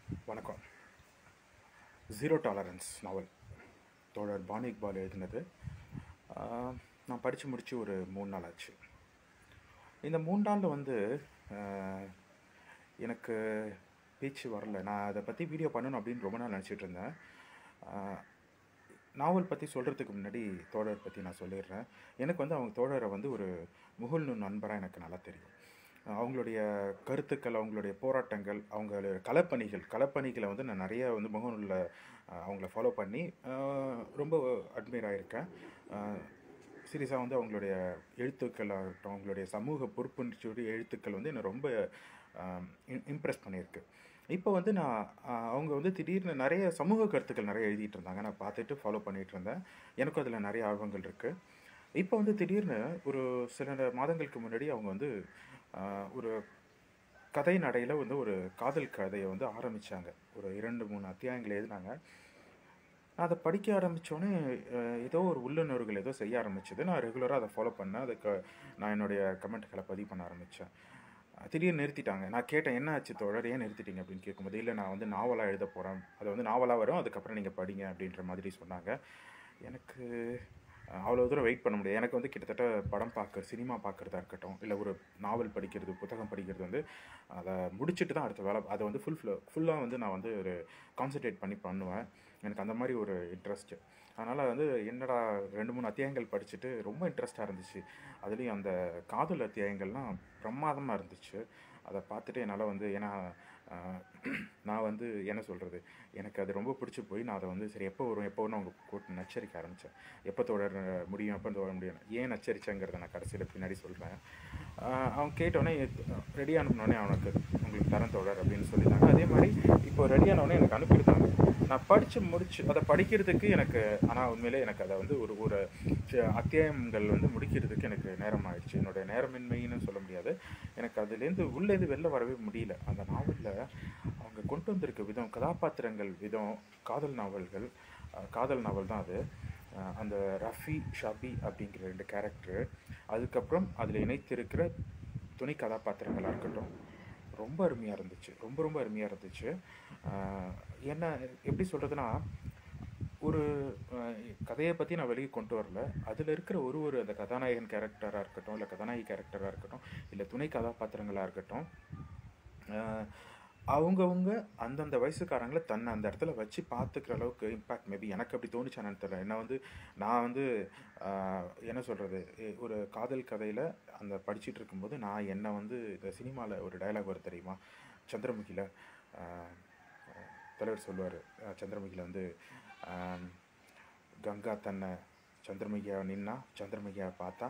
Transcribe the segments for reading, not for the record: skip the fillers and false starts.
வணக்கம். Zero tolerance நாவல் தோழர் பானி இக்பால் எழுதினது. நான் படித்து முடித்து ஒரு 3 நாள் ஆச்சு. இந்த 3 நாளில் எனக்கு பேச்சு வரல. நான் அதை பற்றி வீடியோ பண்ணணும் அப்படின்னு ரொம்ப நாள் நினச்சிட்டு இருந்தேன். நாவல் பற்றி சொல்கிறதுக்கு முன்னாடி தோழர் பற்றி நான் சொல்லிடுறேன். எனக்கு அவங்க தோழரை ஒரு முகநூல் நண்பராக எனக்கு நல்லா தெரியும். அவங்களுடைய கருத்துக்கள், அவங்களுடைய போராட்டங்கள், அவங்களுடைய களப்பணிகளை நான் நிறைய முகநூலில் அவங்கள ஃபாலோ பண்ணி ரொம்ப அட்மையர் ஆகியிருக்கேன். சீரியஸாக அவங்களுடைய எழுத்துக்கள் ஆகட்டும், அவங்களுடைய சமூக பொறுப்புணர்ச்சியுடைய எழுத்துக்கள் என்னை ரொம்ப இம்ப்ரெஸ் பண்ணியிருக்கு. இப்போ நான் அவங்க திடீர்னு நிறைய சமூக கருத்துக்கள் நிறைய எழுதிட்டு இருந்தாங்க. நான் பார்த்துட்டு ஃபாலோ பண்ணிகிட்டு இருந்தேன். எனக்கும் அதில் நிறைய ஆர்வங்கள் இருக்குது. இப்போ திடீர்னு ஒரு சில மாதங்களுக்கு முன்னாடி அவங்க ஒரு கதை நடையில் ஒரு காதல் கதையை ஆரம்பித்தாங்க. ஒரு 2-3 அத்தியாயங்கள் எழுதினாங்க. நான் அதை படிக்க ஆரம்பித்தோடனே ஏதோ ஒரு உள்ளுணர்வுகள் ஏதோ செய்ய ஆரம்பிச்சது. நான் ரெகுலராக அதை ஃபாலோ பண்ணேன். அதுக்கு நான் என்னுடைய கமெண்ட்டுகளை பதிவு பண்ண ஆரம்பித்தேன். திடீர்னு நிறுத்திட்டாங்க. நான் கேட்டேன், என்ன ஆச்சு தோழர், ஏன் நிறுத்திட்டீங்க அப்படின்னு கேட்கும்போது, இல்லை நான் நாவலாக எழுத போகிறேன், அது நாவலாக வரும், அதுக்கப்புறம் நீங்கள் படிங்க அப்படின்ற மாதிரி சொன்னாங்க. எனக்கு அவ்வளோ தூரம் வெயிட் பண்ண முடியாது. எனக்கு கிட்டத்தட்ட படம் சினிமா பார்க்குறதா இருக்கட்டும், இல்லை ஒரு நாவல் படிக்கிறது, புத்தகம் படிக்கிறது அதை முடிச்சுட்டு தான் அடுத்த வேலை, அதை ஃபுல்லாக நான் ஒரு கான்சன்ட்ரேட் பண்ணி பண்ணுவேன். எனக்கு அந்த மாதிரி ஒரு இன்ட்ரெஸ்ட்டு. அதனால் என்னடா 2-3 அத்தியாயங்கள் படிச்சுட்டு ரொம்ப இன்ட்ரெஸ்ட்டாக இருந்துச்சு. அதுலேயும் அந்த காதல் அத்தியாயங்கள்லாம் பிரமாதமாக இருந்துச்சு. அதை பார்த்துட்டு என்னால் ஏன்னா நான் என்ன சொல்கிறது, எனக்கு அது ரொம்ப பிடிச்சி போய் நான் அதை சரி எப்போ வரும் அவங்க கூட்டு நச்சரிக்க ஆரம்பித்தேன். எப்போ தொடர முடியும், எப்போ தொடர முடியும், ஏன் நச்சரிச்சேங்கிறத நான் கடைசியில் பின்னாடி சொல்கிறேன். அவங்க கேட்டோடனே ரெடி அனுப்பினோடனே உங்களுக்கு தரேன் தொடர் அப்படின்னு சொல்லிட்டாங்க. அதே மாதிரி இப்போ ரெடியானோடனே எனக்கு அனுப்பியிருந்தாங்க. நான் படித்து முடிச்சு அதை படிக்கிறதுக்கு எனக்கு, ஆனால் உண்மையிலே எனக்கு அதை ஒரு அத்தியாயங்கள் முடிக்கிறதுக்கு எனக்கு நேரம் ஆயிடுச்சு. என்னுடைய நேரமின்மைன்னு சொல்ல முடியாது. எனக்கு அதுலேருந்து உள்ளேருந்து வெளில வரவே முடியல. அந்த நாவலில் அவங்க கொண்டு வந்திருக்க விதம், கதாபாத்திரங்கள் விதம், காதல் நாவல் தான் அது. அந்த ரஃபி, ஷபி அப்படிங்கிற 2 கேரக்டரு, அதுக்கப்புறம் அதில் இணைத்திருக்கிற துணை கதாபாத்திரங்களாக இருக்கட்டும், ரொம்ப அருமையாக இருந்துச்சு. ரொம்ப அருமையாக இருந்துச்சு. என்ன எப்படி சொல்கிறதுனா, ஒரு கதையை பற்றி நான் வெளியே கொண்டு வரல. அதில் இருக்கிற ஒரு அந்த கதாநாயகன் கேரக்டராக இருக்கட்டும், இல்லை கதாநாயகி கேரக்டராக இருக்கட்டும், இல்லை துணை கதாபாத்திரங்களாக இருக்கட்டும், அவங்கவுங்க அந்தந்த வயசுக்காரங்களை தன்னை அந்த இடத்துல வச்சு பார்த்துக்கிற அளவுக்கு இம்பேக்ட் மேபி எனக்கு அப்படி தோணுச்சானு தெரியல. என்ன நான் என்ன சொல்கிறது, ஒரு காதல் கதையில் அந்த படிச்சுட்டு இருக்கும்போது நான் என்னை இந்த சினிமாவில் ஒரு டயலாக் வரும் தெரியுமா, சந்திரமுகியில் தலைவர் சொல்லுவார், சந்திரமுகியில் கங்கா தன்னை சந்திரமுகியாக நின்னா, சந்திரமுகியாக பார்த்தா,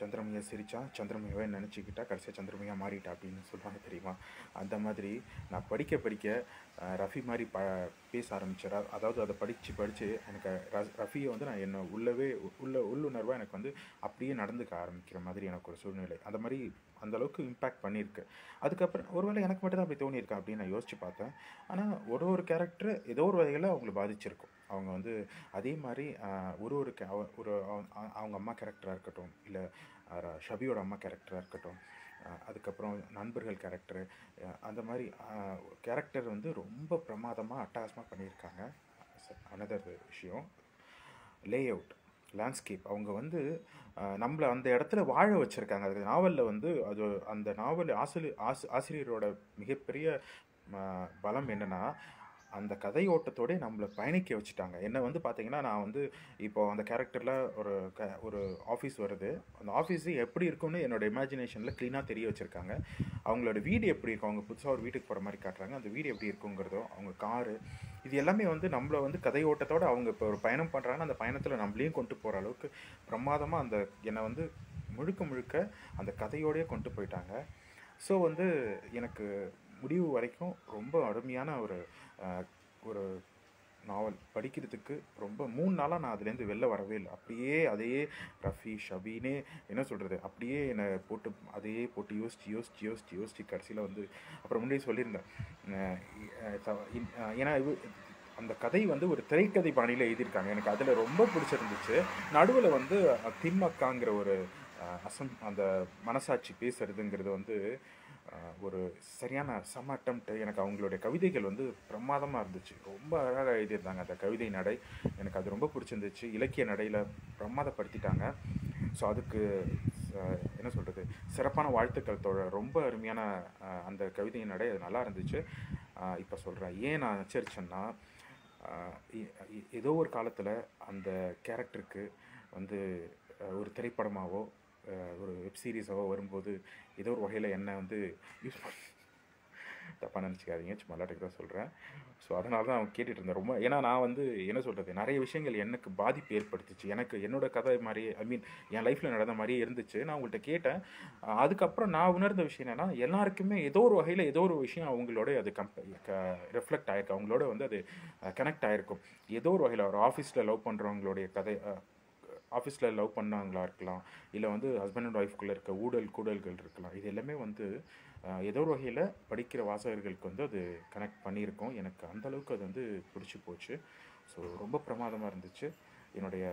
சந்திரமுகியை சிரித்தா, சந்திரமுகியாவே நினச்சிக்கிட்டா, கடைசியாக சந்திரமுகியாக மாறிட்டா அப்படின்னு சொல்லுவாங்க தெரியுமா. அந்த மாதிரி நான் படிக்க ரஃபி மாதிரி பேச ஆரம்பித்தேன். அதாவது அதை படித்து எனக்கு ரஃபியை நான் என்ன உள்ளுணர்வாக எனக்கு அப்படியே நடந்துக்க ஆரம்பிக்கிற மாதிரி எனக்கு ஒரு சூழ்நிலை. அந்த மாதிரி அந்தளவுக்கு இம்பேக்ட் பண்ணியிருக்கு. அதுக்கப்புறம் ஒருவேளை எனக்கு மட்டும் தான் அப்படி தோணியிருக்கேன் அப்படின்னு நான் யோசித்து பார்த்தேன். ஆனால் ஒரு கேரக்டர் ஏதோ ஒரு வகையில் அவங்களை பாதிச்சிருக்கும். அவங்க அதே மாதிரி ஒரு அவங்க அம்மா கேரக்டராக இருக்கட்டும், இல்லை ஷபியோட அம்மா கேரக்டராக இருக்கட்டும், அதுக்கப்புறம் நண்பர்கள் கேரக்டரு, அந்த மாதிரி கேரக்டர் ரொம்ப பிரமாதமாக அட்டகாசமாக பண்ணியிருக்காங்க. அனதர் விஷயம், லே அவுட், லேண்ட்ஸ்கேப். அவங்க நம்மளை அந்த இடத்துல வாழ வச்சுருக்காங்க. அது நாவலில் அது அந்த நாவல் ஆசிரியரோட மிகப்பெரிய பலம் என்னென்னா, அந்த கதை ஓட்டத்தோடு நம்மளை பயணிக்க வச்சுட்டாங்க. என்ன பார்த்தீங்கன்னா, நான் இப்போது அந்த கேரக்டரில் ஒரு ஆஃபீஸ் வருது. அந்த ஆஃபீஸு எப்படி இருக்கும்னு என்னோடய இமேஜினேஷனில் க்ளீனாக தெரிய வச்சுருக்காங்க. அவங்களோட வீடு எப்படி இருக்கும், அவங்க புதுசாக ஒரு வீட்டுக்கு போகிற மாதிரி காட்டுறாங்க. அந்த வீடு எப்படி இருக்குங்கிறதோ, அவங்க காரு, இது எல்லாமே நம்மளை கதை ஓட்டத்தோடு அவங்க இப்போ ஒரு பயணம் பண்ணுறாங்கன்னா, அந்த பயணத்தில் நம்மளையும் கொண்டு போகிற அளவுக்கு பிரமாதமாக அந்த என்னை முழுக்க அந்த கதையோடையே கொண்டு போயிட்டாங்க. ஸோ எனக்கு முடிவு வரைக்கும் ரொம்ப அருமையான ஒரு நாவல். படிக்கிறதுக்கு ரொம்ப 3 நாளாக நான் அதுலேருந்து வெளில வரவே இல்லை. அப்படியே அதே ரஃபி, ஷபினே என்ன சொல்கிறது, அப்படியே என்னை போட்டு யோசித்து கடைசியில் அப்புறம் முன்னாடி சொல்லியிருந்தேன். ஏன்னா அந்த கதை ஒரு திரைக்கதை பாணியில் எழுதியிருக்காங்க. எனக்கு அதில் ரொம்ப பிடிச்சிருந்துச்சு. நடுவில் திம்மக்காங்கிற ஒரு அந்த மனசாட்சி பேசுறதுங்கிறது ஒரு சரியான செம்ம அட்டம்ப்ட். எனக்கு அவங்களுடைய கவிதைகள் வந்து பிரமாதமாக இருந்துச்சு. ரொம்ப அழகாக எழுதியிருந்தாங்க அந்த கவிதை நடை. எனக்கு அது ரொம்ப பிடிச்சிருந்துச்சு. இலக்கிய நடையில் பிரமாதப்படுத்திட்டாங்க. ஸோ அதுக்கு என்ன சொல்கிறது, சிறப்பான வாழ்த்துக்கள் தோழர். ரொம்ப அருமையான அந்த கவிதை நடை அது நல்லா இருந்துச்சு. இப்போ சொல்கிறேன் ஏன் நான் நச்சரிச்சேன்னா, ஏதோ ஒரு காலத்தில் அந்த கேரக்டருக்கு வந்து ஒரு திரைப்படமாவோ ஒரு வெப் சீரிஸாவோ வரும்போது ஏதோ ஒரு வகையில் என்ன வந்து யூஸ் பண்ண தப்பாக நினச்சிக்காதீங்க, சும்மா விளையாட்டுக்கு தான் சொல்கிறேன். ஸோ அதனால தான் அவங்க கேட்டுட்டு இருந்தேன் ரொம்ப. ஏன்னா நான் வந்து என்ன சொல்கிறது, நிறைய விஷயங்கள் எனக்கு பாதிப்பு ஏற்படுத்துச்சு. எனக்கு என்னோட கதை மாதிரி என் லைஃப்பில் நடந்த மாதிரியே இருந்துச்சு. நான் உங்கள்கிட்ட கேட்டேன். அதுக்கப்புறம் நான் உணர்ந்த விஷயம் என்னென்னா, எல்லாருக்குமே ஏதோ ஒரு வகையில் ஏதோ ஒரு விஷயம் அவங்களோட அது ரிஃப்ளெக்ட் ஆகிருக்கு. அவங்களோட வந்து அது கனெக்ட் ஆகிருக்கும். ஏதோ ஒரு வகையில் ஒரு ஆஃபீஸில் லவ் பண்ணுறவங்களுடைய கதை, ஆஃபீஸில் லவ் பண்ணவங்களா இருக்கலாம், இல்லை வந்து ஹஸ்பண்ட் அண்ட் ஒய்ஃப்குள்ளே இருக்க கூடல்கள் இருக்கலாம். இது எல்லாமே வந்து ஏதோ ஒரு வகையில் படிக்கிற வாசகர்களுக்கு வந்து அது கனெக்ட் பண்ணியிருக்கோம். எனக்கு அந்தளவுக்கு அது வந்து பிடிச்சி போச்சு. ஸோ ரொம்ப பிரமாதமாக இருந்துச்சு. என்னுடைய